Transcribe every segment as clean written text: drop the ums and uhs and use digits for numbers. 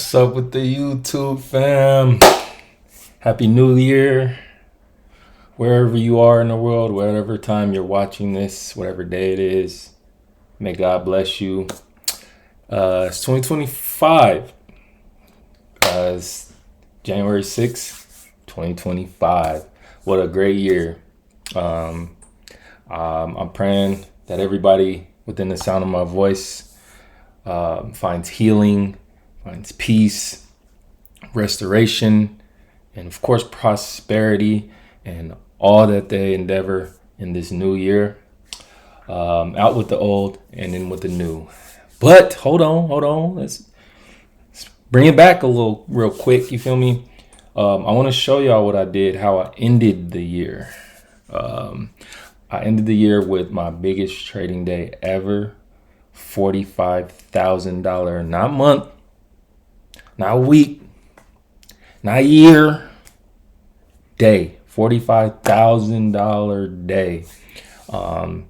What's up with the YouTube fam? Happy New Year. Wherever you are in the world, whatever time you're watching this, whatever day it is, may God bless you. It's 2025. It's January 6th, 2025. What a great year. I'm praying that everybody within the sound of my voice finds healing, finds peace, restoration, and of course prosperity and all that they endeavor in this new year. Out with the old and in with the new. But hold on. Let's bring it back a little real quick. You feel me? I want to show y'all what I did, how I ended the year. I ended the year with my biggest trading day ever. $45,000, not month, not week, not year, day. $45,000 day. On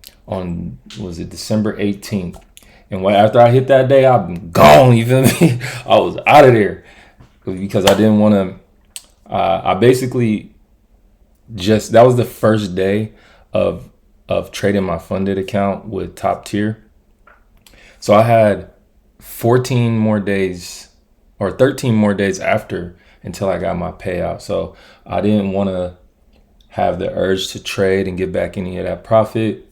was it December 18th? And after I hit that day, I'm gone. You feel me? I was out of there because I didn't want to. I basically that was the first day of trading my funded account with Top Tier. So I had 14 more days or 13 more days after until I got my payout. So I didn't want to have the urge to trade and get back any of that profit.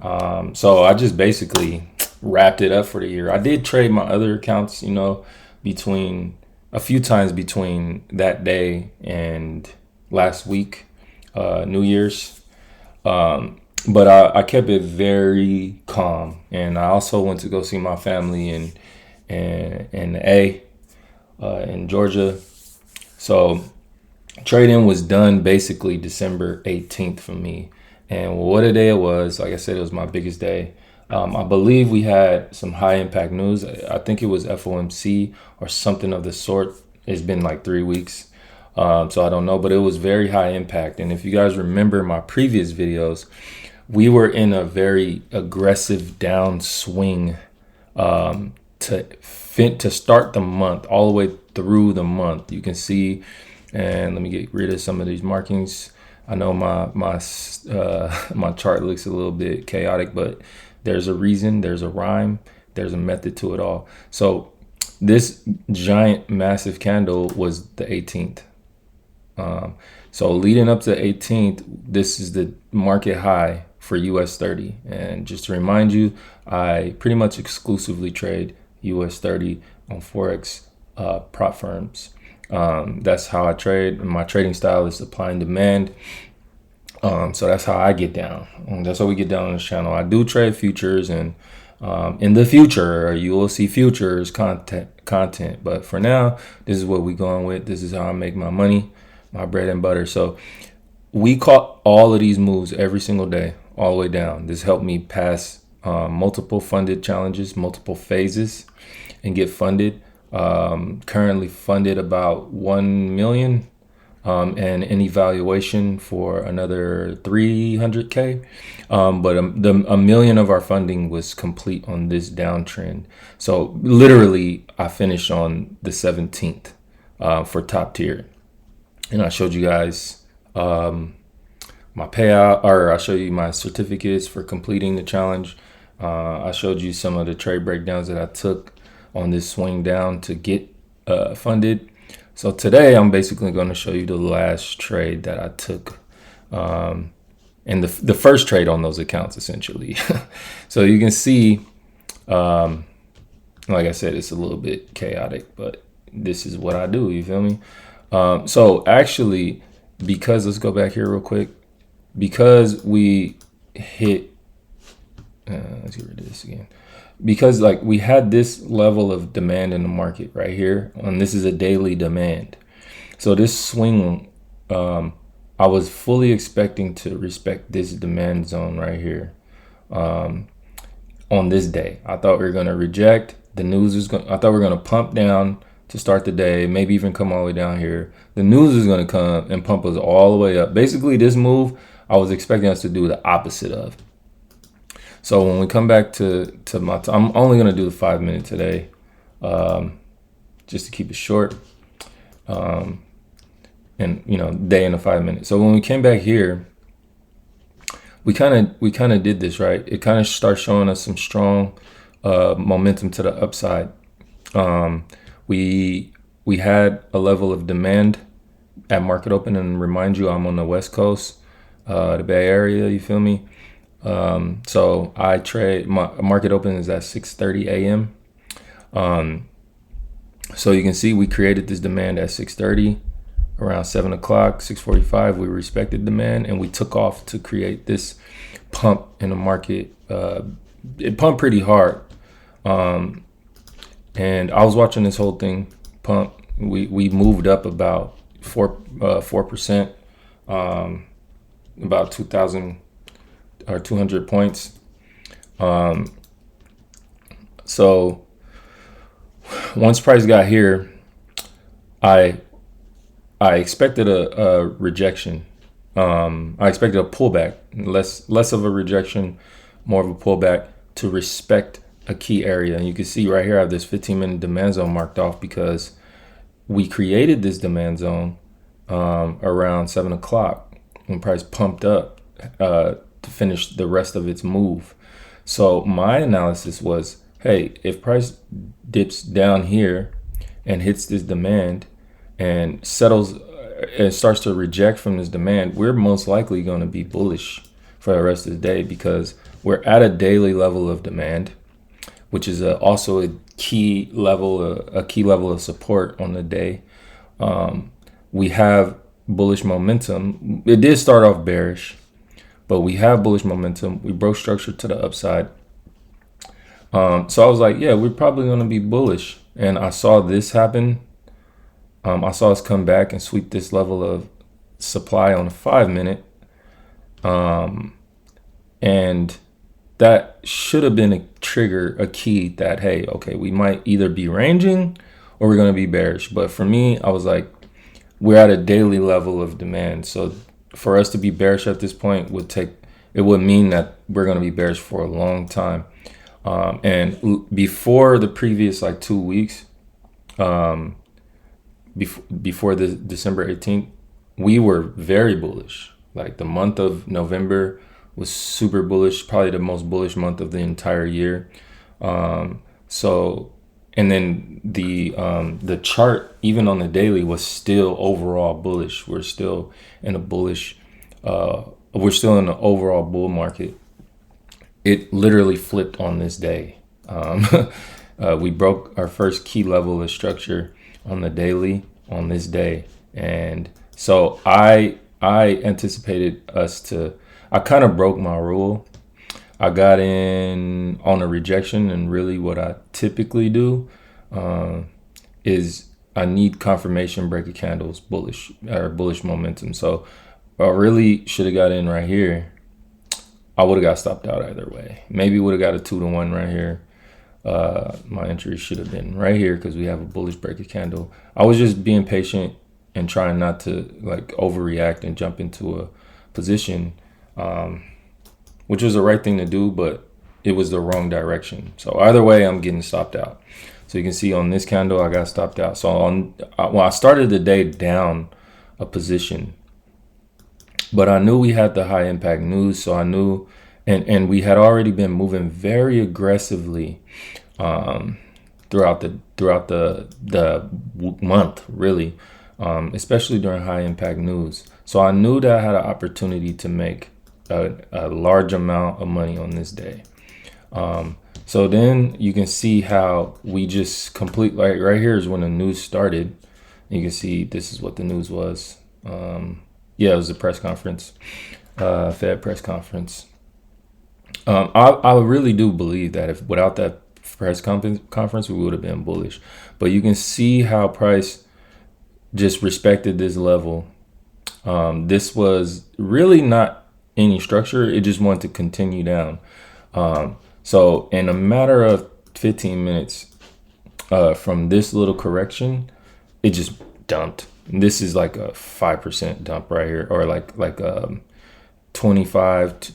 So I just basically wrapped it up for the year. I did trade my other accounts, between a few times between that day and last week, New Year's. But I kept it very calm, and I also went to go see my family in Georgia. So trading was done basically December 18th for me, and what a day it was! Like I said, it was my biggest day. I believe we had some high impact news. I think it was FOMC or something of the sort. It's been like 3 weeks. So I don't know, but it was very high impact. And if you guys remember my previous videos, we were in a very aggressive downswing to start the month, all the way through the month. You can see, and let me get rid of some of these markings. I know my my chart looks a little bit chaotic, but there's a reason, there's a rhyme, there's a method to it all. So this giant, massive candle was the 18th. So leading up to the 18th, this is the market high for US 30. And just to remind you, I pretty much exclusively trade US 30 on Forex prop firms. That's how I trade. My trading style is supply and demand. So that's how I get down. That's how we get down on this channel. I do trade futures, and in the future, you will see futures content. But for now, this is what we're going with. This is how I make my money, my bread and butter. So we caught all of these moves every single day, all the way down. This helped me pass multiple funded challenges, multiple phases, and get funded. Currently funded about 1 million, and an evaluation for another 300K. But a million of our funding was complete on this downtrend. So literally, I finished on the 17th for Top Tier. And I showed you guys my payout, or I showed you my certificates for completing the challenge. I showed you some of the trade breakdowns that I took on this swing down to get funded. So today I'm basically going to show you the last trade that I took, and the first trade on those accounts essentially. So you can see, like I said, it's a little bit chaotic, but this is what I do. You feel me? So actually, because let's go back here real quick, because we hit, let's get rid of this again. Because like we had this level of demand in the market right here, and this is a daily demand. So this swing, I was fully expecting to respect this demand zone right here. On this day, I thought we were going to reject. The news was going. I thought we were going to pump down to start the day, maybe even come all the way down here. The news is going to come and pump us all the way up. Basically, this move, I was expecting us to do the opposite of. So when we come back to my, I'm only going to do the 5 minute today. just to keep it short. And day in the 5 minutes. So when we came back here, we kind of did this right. It kind of starts showing us some strong momentum to the upside. We had a level of demand at market open, and remind you, I'm on the West Coast, the Bay Area. You feel me? So I trade. My market open is at 6:30 a.m. So you can see we created this demand at 6:30. Around 7 o'clock, 6:45, we respected demand, and we took off to create this pump in the market. It pumped pretty hard. And I was watching this whole thing pump. We moved up about 4%, about 2,000 or 200 points. So once price got here, I expected a rejection. I expected a pullback, less of a rejection, more of a pullback to respect a key area. And you can see right here I have this 15-minute demand zone marked off because we created this demand zone around 7 o'clock when price pumped up to finish the rest of its move. So my analysis was, hey, if price dips down here and hits this demand and settles and starts to reject from this demand, we're most likely going to be bullish for the rest of the day because we're at a daily level of demand, which is also a key level of support on the day. We have bullish momentum. It did start off bearish, but we have bullish momentum. We broke structure to the upside. So I was like, yeah, we're probably going to be bullish. And I saw this happen. I saw us come back and sweep this level of supply on a 5 minute. And that should have been a trigger, a key that, hey, okay, we might either be ranging or we're going to be bearish. But for me, I was like, we're at a daily level of demand. So for us to be bearish at this point would mean that we're going to be bearish for a long time. And before the previous 2 weeks, before the December 18th, we were very bullish. Like the month of November was super bullish, probably the most bullish month of the entire year. And then the chart, even on the daily, was still overall bullish. We're still in a bullish, we're still in the overall bull market. It literally flipped on this day. We broke our first key level of structure on the daily on this day. And so I anticipated I kind of broke my rule. I got in on a rejection, and really what I typically do is I need confirmation breaker candles, bullish momentum. So I really should have got in right here. I would have got stopped out either way. Maybe would have got a 2-to-1 right here. My entry should have been right here because we have a bullish breaker candle. I was just being patient and trying not to overreact and jump into a position, which was the right thing to do, but it was the wrong direction. So either way, I'm getting stopped out. So you can see on this candle, I got stopped out. So I started the day down a position, but I knew we had the high impact news. So I knew, and we had already been moving very aggressively throughout the month, really, especially during high impact news. So I knew that I had an opportunity to make a large amount of money on this day. So then you can see how we just right here is when the news started. You can see this is what the news was. It was a press conference, Fed press conference. I really do believe that if without that press conference, we would have been bullish. But you can see how price just respected this level. This was really not any structure. It just wanted to continue down. So in a matter of 15 minutes from this little correction, it just dumped. This is like a 5% dump right here, or like 25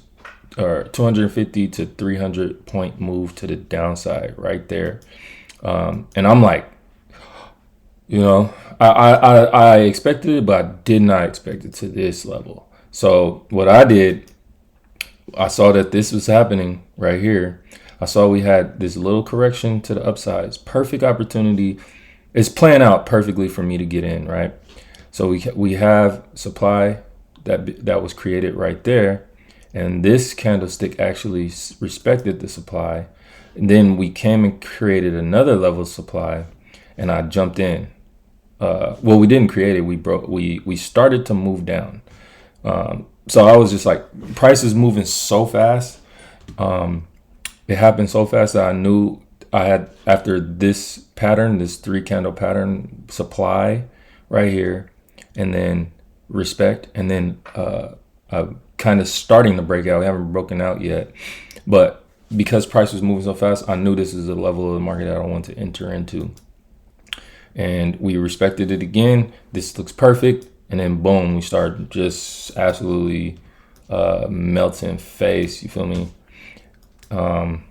or 250 to 300 point move to the downside right there. And I'm like, You know, I expected it, but I did not expect it to this level. So what I did, I saw that this was happening right here. I saw we had this little correction to the upsides. Perfect opportunity. It's playing out perfectly for me to get in, right? So we have supply that was created right there, and this candlestick actually respected the supply. And then we came and created another level of supply, and I jumped in. Well, we didn't create it. We started to move down. So I was just like, price is moving so fast. It happened so fast that I knew I had, after this pattern, this 3 candle pattern, supply right here, and then respect, and then kind of starting to break out. We haven't broken out yet, but because price was moving so fast, I knew this is a level of the market that I want to enter into. And we respected it again. This looks perfect. And then boom, we start just absolutely melting face. You feel me? And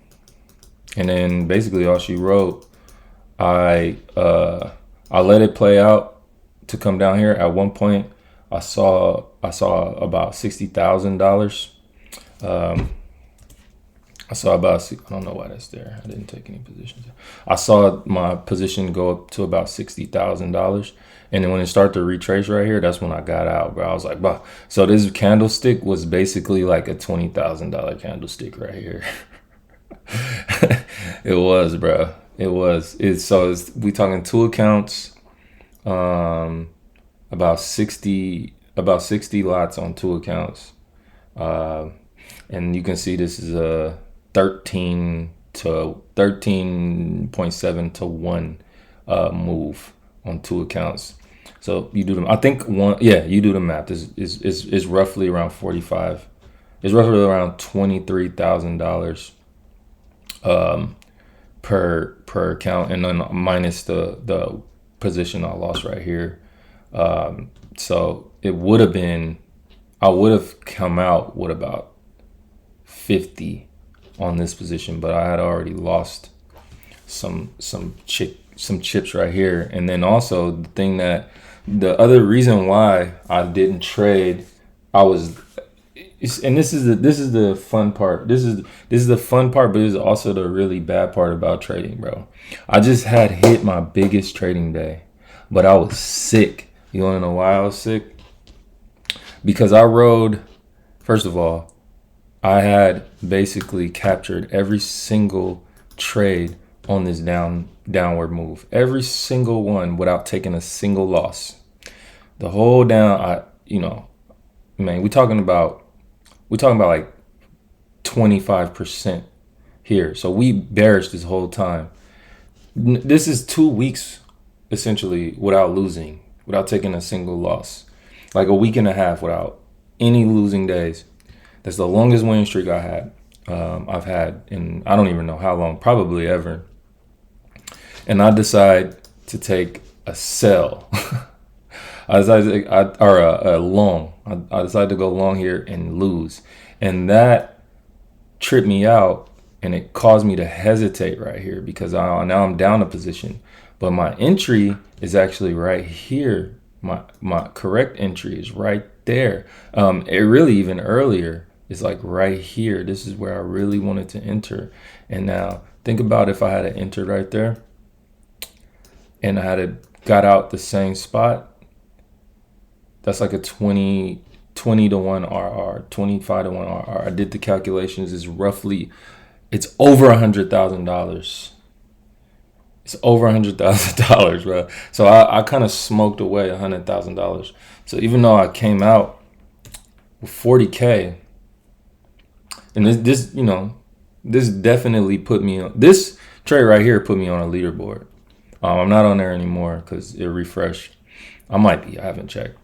then basically all she wrote, I let it play out to come down here. At one point, I saw about $60,000. I saw about, I don't know why that's there. I didn't take any positions. I saw my position go up to about $60,000. And then when it started to retrace right here, that's when I got out, bro. I was like, bah. So this candlestick was basically like a $20,000 candlestick right here. It was, bro. It was. We talking 2 accounts, about 60 lots on 2 accounts. And you can see this is a 13.7 to 1 move on 2 accounts. So you do them. I think you do the math. This is roughly around 45. It's roughly around $23,000 per account, and then minus the position I lost right here. So it would have been, I would have come out with about 50 on this position, but I had already lost some chips right here. And then also the other reason why I didn't trade, and this is the fun part. This is the fun part, but it's also the really bad part about trading, bro. I just had hit my biggest trading day, but I was sick. You want to know why I was sick? Because I rode, first of all, I had basically captured every single trade on this downward move. Every single one without taking a single loss. The whole down, man, we talking about like 25% here. So we bearish this whole time. This is 2 weeks essentially without losing, without taking a single loss. Like a week and a half without any losing days. That's the longest winning streak I've had in I don't even know how long, probably ever. And I decide to take a sell. I decided a long. I decided to go long here and lose, and that tripped me out, and it caused me to hesitate right here because now I'm down a position, but my entry is actually right here. My correct entry is right there. It really even earlier is like right here. This is where I really wanted to enter, and now think about if I had to enter right there, and I had got out the same spot. That's like a 20 to 1 RR, 25 to 1 RR. I did the calculations. It's over $100,000. It's over $100,000, bro. So I kind of smoked away $100,000. So even though I came out with 40K, and this definitely put me on, this trade right here put me on a leaderboard. I'm not on there anymore because it refreshed. I might be. I haven't checked.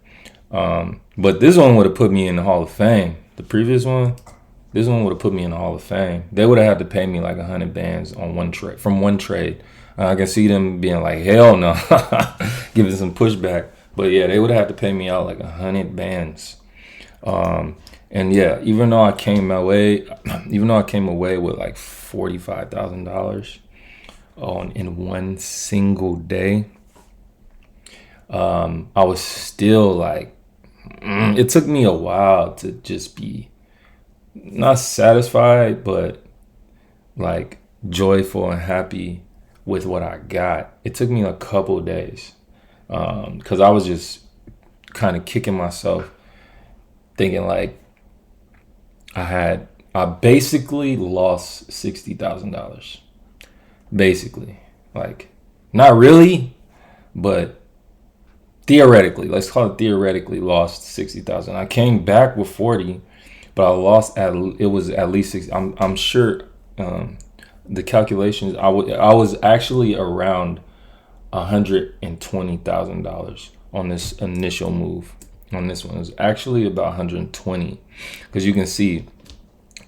But this one would have put me in the Hall of Fame. The previous one, this one would have put me in the Hall of Fame. They would have had to pay me like 100 bands on one trade, from one trade. I can see them being like, hell no, giving some pushback. But yeah, they would have had to pay me out like 100 bands. And yeah, even though I came away with like $45,000 in one single day, I was still like, it took me a while to just be not satisfied, but like joyful and happy with what I got. It took me a couple days because I was just kind of kicking myself, thinking like I basically lost $60,000. Basically, like not really, but theoretically, let's call it theoretically, lost 60,000. I came back with 40, but I lost it was at least 60. I'm sure the calculations I was actually around $120,000 on this initial move. On this one, it was actually about 120, because you can see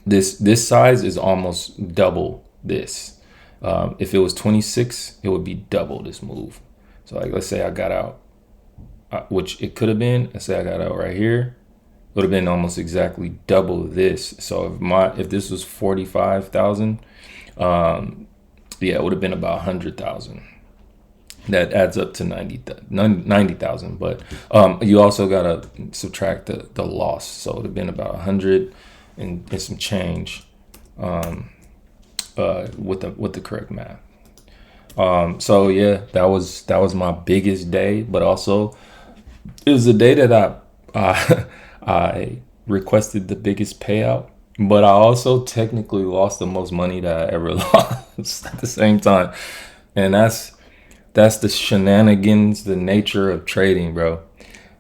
this size is almost double this. If it was 26, it would be double this move. So like, let's say I got out, which it could have been. Let's say I got out right here, it would have been almost exactly double this. So if this was 45,000, yeah, it would have been about 100,000. That adds up to 90,000. But you also gotta subtract the loss, so it would have been about 100 and some change with the correct math. So yeah, that was my biggest day, but also it was the day that I requested the biggest payout, but I also technically lost the most money that I ever lost at the same time. And that's the shenanigans, the nature of trading, bro.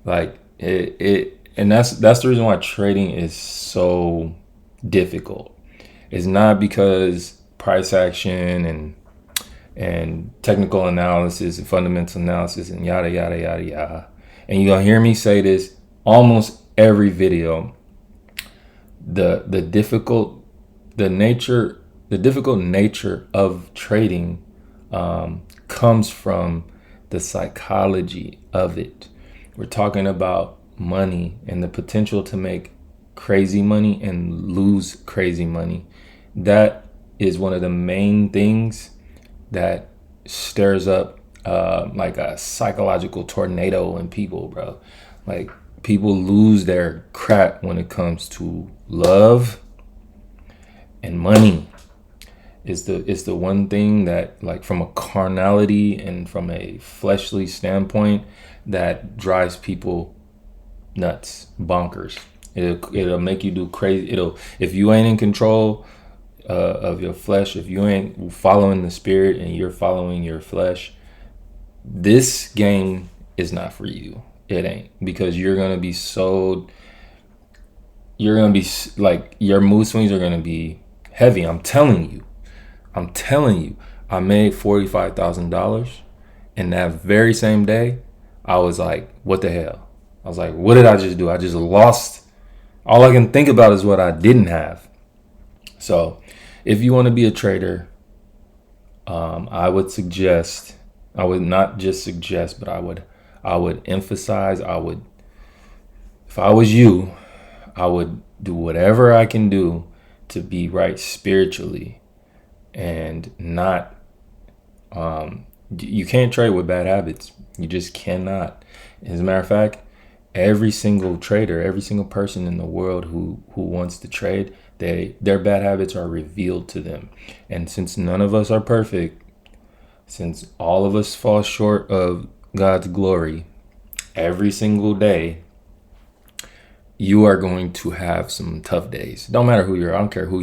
Like and that's the reason why trading is so difficult. It's not because price action and technical analysis and fundamental analysis and yada yada yada yada. And you're gonna hear me say this almost every video. The difficult nature of trading comes from the psychology of it. We're talking about money and the potential to make crazy money and lose crazy money. That is one of the main things that stirs up like a psychological tornado in people, bro. Like, people lose their crap when it comes to love and money. Is the one thing that, like, from a carnality and from a fleshly standpoint, that drives people nuts, bonkers. It'll make you do crazy. If you ain't in control of your flesh, if you ain't following the spirit and you're following your flesh, this game is not for you. It ain't, because you're gonna be like, your mood swings are gonna be heavy. I'm telling you, I made $45,000, and that very same day, I was like, what the hell? I was like, what did I just do? I just lost. All I can think about is what I didn't have. So if you want to be a trader, I would not just suggest, but I would emphasize, if I was you, I would do whatever I can do to be right spiritually, and not, you can't trade with bad habits. You just cannot. As a matter of fact, every single trader, every single person in the world who wants to trade, their bad habits are revealed to them. And since none of us are perfect, since all of us fall short of God's glory every single day, you are going to have some tough days. Don't matter who you are. I don't care who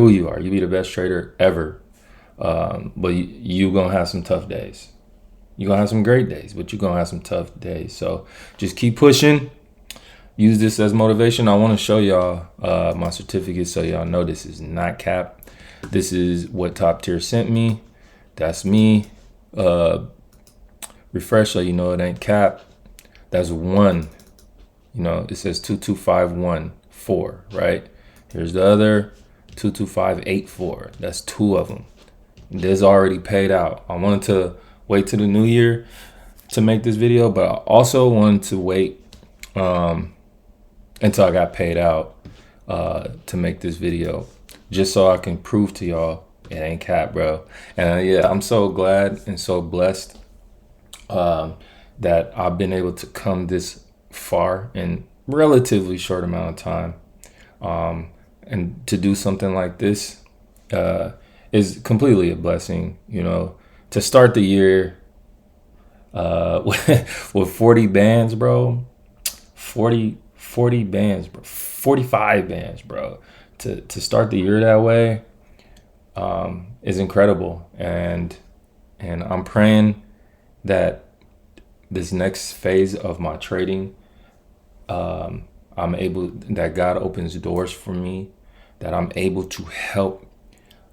you are. You be the best trader ever. But you going to have some tough days. You're going to have some great days, but you're going to have some tough days. So just keep pushing. Use this as motivation. I want to show y'all my certificate so y'all know this is not cap. This is what Top Tier sent me. That's me. Refresh so you know it ain't cap. That's one. You know, it says 22514, right? Here's the other 22584. That's two of them. This already paid out. I wanted to wait till the new year to make this video, but I also wanted to wait until I got paid out to make this video, just so I can prove to y'all it ain't cap, bro. And yeah, I'm so glad and so blessed. that I've been able to come this far in relatively short amount of time. And to do something like this is completely a blessing, you know, to start the year with 40 bands, bro. 40 bands, bro. 45 bands, bro. To start the year that way is incredible. And I'm praying that this next phase of my trading, that God opens doors for me, that I'm able to help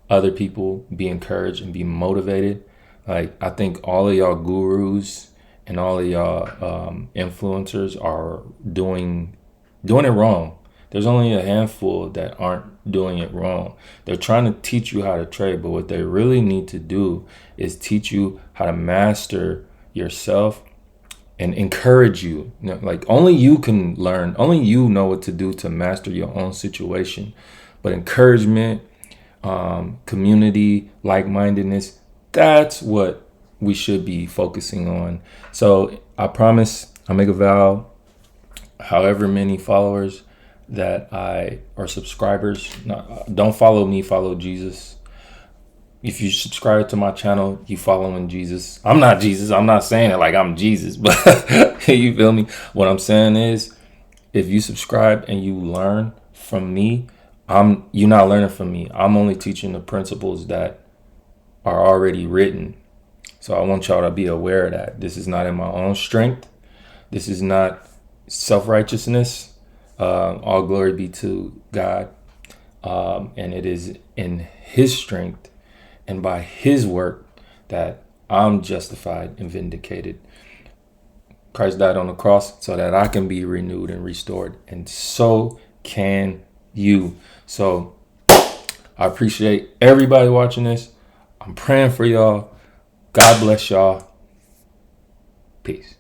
other people be encouraged and be motivated. Like, I think all of y'all gurus and all of y'all influencers are doing it wrong. There's only a handful that aren't doing it wrong. They're trying to teach you how to trade, but what they really need to do is teach you how to master yourself and encourage you. You know, like, only you can learn, only you know what to do to master your own situation. But encouragement, community, like-mindedness, that's what we should be focusing on. So I promise, I make a vow, however many followers that or subscribers, don't follow me, follow Jesus. If you subscribe to my channel, you following Jesus. I'm not Jesus. I'm not saying it like I'm Jesus, but you feel me? What I'm saying is, if you subscribe and you learn from me, you're not learning from me. I'm only teaching the principles that are already written. So I want y'all to be aware of that. This is not in my own strength. This is not self-righteousness. All glory be to God. And it is in his strength and by his work that I'm justified and vindicated. Christ died on the cross so that I can be renewed and restored. And so can you. So I appreciate everybody watching this. I'm praying for y'all. God bless y'all. Peace.